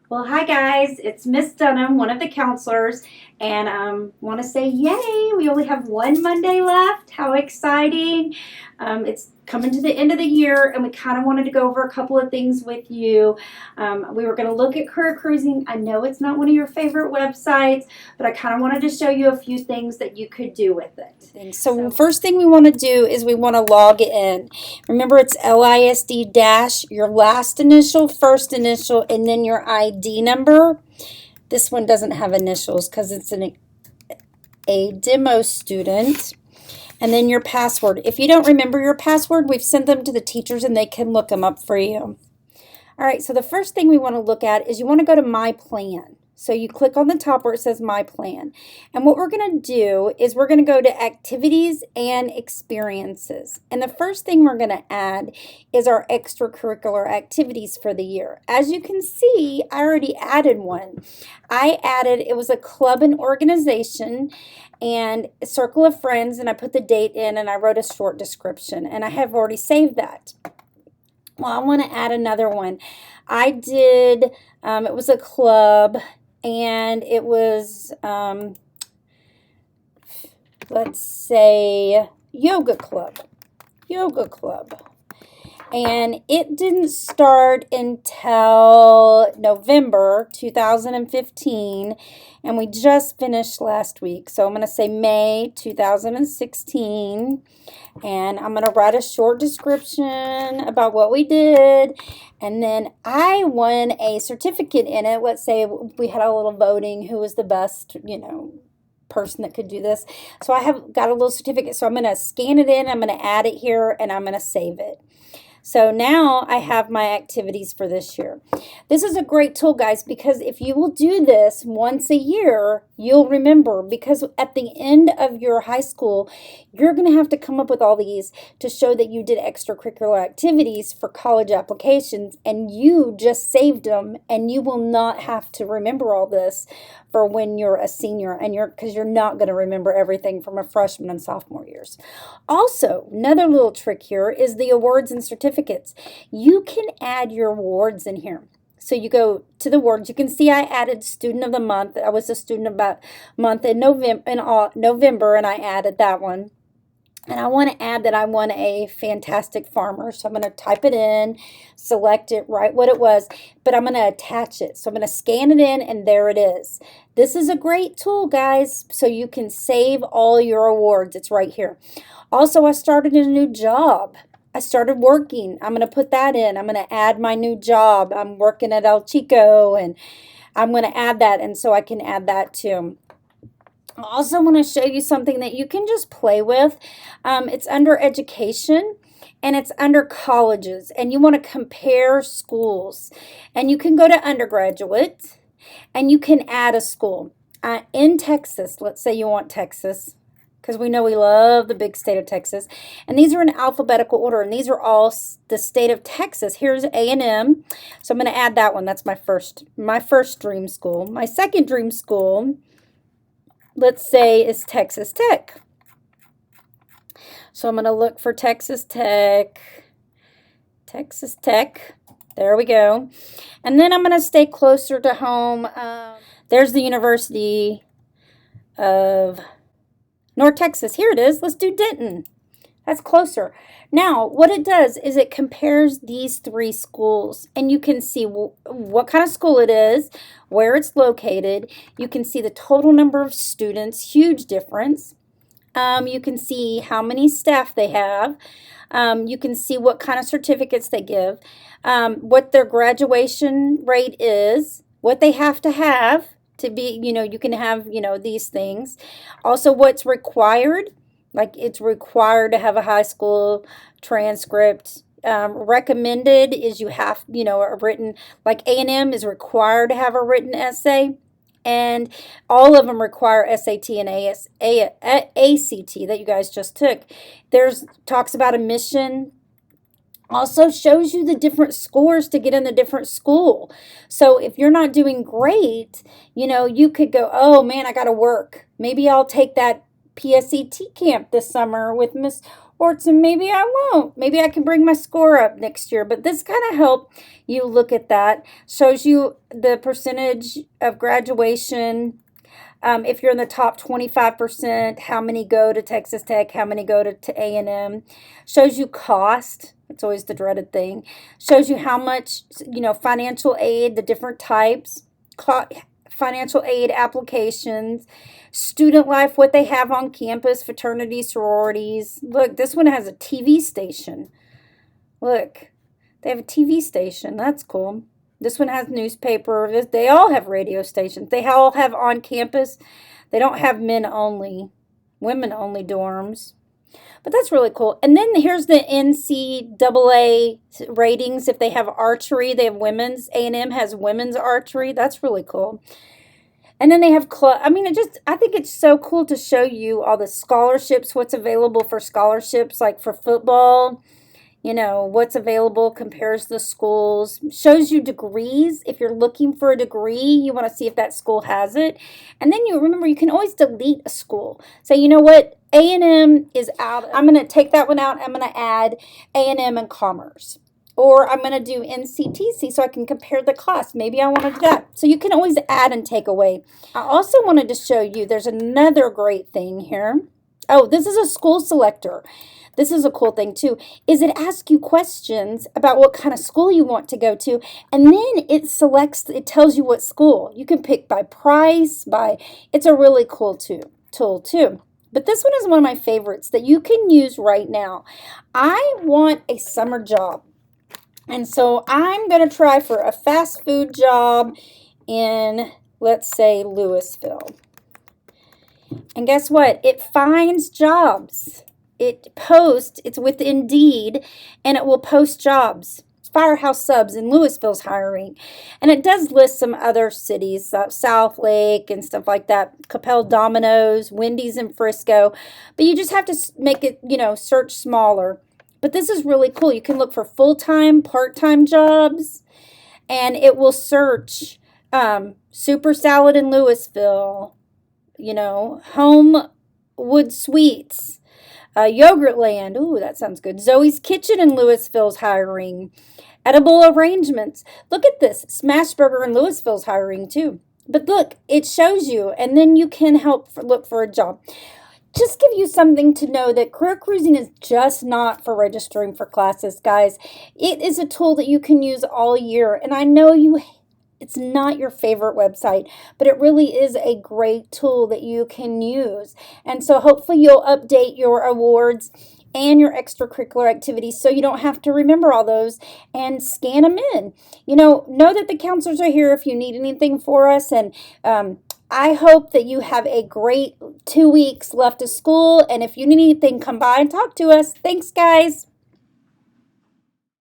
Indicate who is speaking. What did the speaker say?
Speaker 1: Well, hi guys, it's Miss Dunham, one of the counselors, and want to say yay! We only have one Monday left. How exciting! It's coming to the end of the year, and we kind of wanted to go over a couple of things with you. We were going to look at Career Cruising. I know it's not one of your favorite websites, but I kind of wanted to show you a few things that you could do with it.
Speaker 2: So first thing we want to do is we want to log in. Remember, it's LISD dash, your last initial, first initial, and then your ID number. This one doesn't have initials because it's a demo student. And then your password. If you don't remember your password, we've sent them to the teachers and they can look them up for you. All right, so the first thing we want to look at is you want to go to My Plan. So you click on the top where it says My Plan. And what we're going to do is we're going to go to Activities and Experiences. And the first thing we're going to add is our extracurricular activities for the year. As you can see, I already added one. It was a club and organization and a circle of friends, and I put the date in and I wrote a short description, and I have already saved that. Well, I want to add another one. I did, it was a club, and it was, let's say, yoga club. Yoga club. And it didn't start until November 2015, and we just finished last week. So I'm going to say May 2016, and I'm going to write a short description about what we did, and then I won a certificate in it. Let's say we had a little voting who was the best, person that could do this. So I have got a little certificate. So I'm going to scan it in, I'm going to add it here, and I'm going to save it. So now I have my activities for this year. This is a great tool, guys, because if you will do this once a year, you'll remember, because at the end of your high school, you're going to have to come up with all these to show that you did extracurricular activities for college applications, and you just saved them, and you will not have to remember all this for when you're a senior, and because you're not going to remember everything from a freshman and sophomore years. Also, another little trick here is the awards and certificates. You can add your awards in here. So you go to the awards. You can see I added Student of the Month. I was a student of the month in November, and I added that one. And I want to add that I won a Fantastic Farmer. So I'm going to type it in, select it, write what it was, but I'm going to attach it. So I'm going to scan it in, and there it is. This is a great tool, guys, so you can save all your awards. It's right here. Also, I started a new job. I started working. I'm going to put that in. I'm going to add my new job. I'm working at El Chico, and I'm going to add that, and so I can add that too. I also want to show you something that you can just play with. It's under education, and it's under colleges, and you want to compare schools. And you can go to undergraduate, and you can add a school. In Texas, let's say you want Texas, because we know we love the big state of Texas. And these are in alphabetical order, and these are all the state of Texas. Here's A&M, so I'm going to add that one. That's my first dream school. My second dream school, let's say, is Texas Tech. So I'm going to look for Texas Tech. Texas Tech. There we go. And then I'm going to stay closer to home. There's the University of North Texas. Here it is. Let's do Denton. That's closer. Now, what it does is it compares these three schools, and you can see what kind of school it is, where it's located. You can see the total number of students, huge difference. You can see how many staff they have. You can see what kind of certificates they give, what their graduation rate is, what they have to be, you can have, these things. Also, what's required. Like, it's required to have a high school transcript. Recommended is you have, a written, like A&M is required to have a written essay. And all of them require SAT and ACT that you guys just took. Talks about admission. Also shows you the different scores to get in the different school. So if you're not doing great, you could go, oh man, I got to work. Maybe I'll take that PSET camp this summer with Miss Or so maybe I won't. Maybe I can bring my score up next year. But this kind of help you look at that. Shows you the percentage of graduation. If you're in the top 25%, how many go to Texas Tech, how many go to A&M. Shows you cost. It's always the dreaded thing. Shows you how much, financial aid, the different types, financial aid applications, student life, what they have on campus, fraternities, sororities. Look, this one has a TV station. Look, they have a TV station. That's cool. This one has newspaper. They all have radio stations. They all have on campus. They don't have men only, women only dorms. But that's really cool. And then here's the NCAA ratings. If they have archery, they have women's. A&M has women's archery. That's really cool. And then they have club. I mean, I think it's so cool to show you all the scholarships, what's available for scholarships, like for football. What's available, compares the schools, shows you degrees. If you're looking for a degree, you want to see if that school has it. And then you remember, you can always delete a school. Say, you know what, A&M is out. I'm going to take that one out. I'm going to add A&M and Commerce. Or I'm going to do NCTC so I can compare the cost. Maybe I want to do that. So you can always add and take away. I also wanted to show you, there's another great thing here. Oh, this is a school selector. This is a cool thing too, is it asks you questions about what kind of school you want to go to, and then it tells you what school. You can pick by price, it's a really cool tool too. But this one is one of my favorites that you can use right now. I want a summer job, and so I'm going to try for a fast food job in, let's say, Louisville. And guess what? It finds jobs. It's with Indeed, and it will post jobs. Firehouse Subs in Louisville's hiring. And it does list some other cities, South Lake and stuff like that, Capel Domino's, Wendy's in Frisco. But you just have to make it, search smaller. But this is really cool. You can look for full-time, part-time jobs, and it will search Super Salad in Louisville, Homewood Sweets, Yogurtland. Ooh, that sounds good. Zoe's Kitchen in Louisville's hiring. Edible Arrangements. Look at this. Smashburger in Louisville's hiring too. But look, it shows you, and then you can look for a job. Just give you something to know that Career Cruising is just not for registering for classes, guys. It is a tool that you can use all year, and I know it's not your favorite website, but it really is a great tool that you can use. And so hopefully you'll update your awards and your extracurricular activities so you don't have to remember all those and scan them in. Know that the counselors are here if you need anything for us. And I hope that you have a great 2 weeks left of school. And if you need anything, come by and talk to us. Thanks, guys.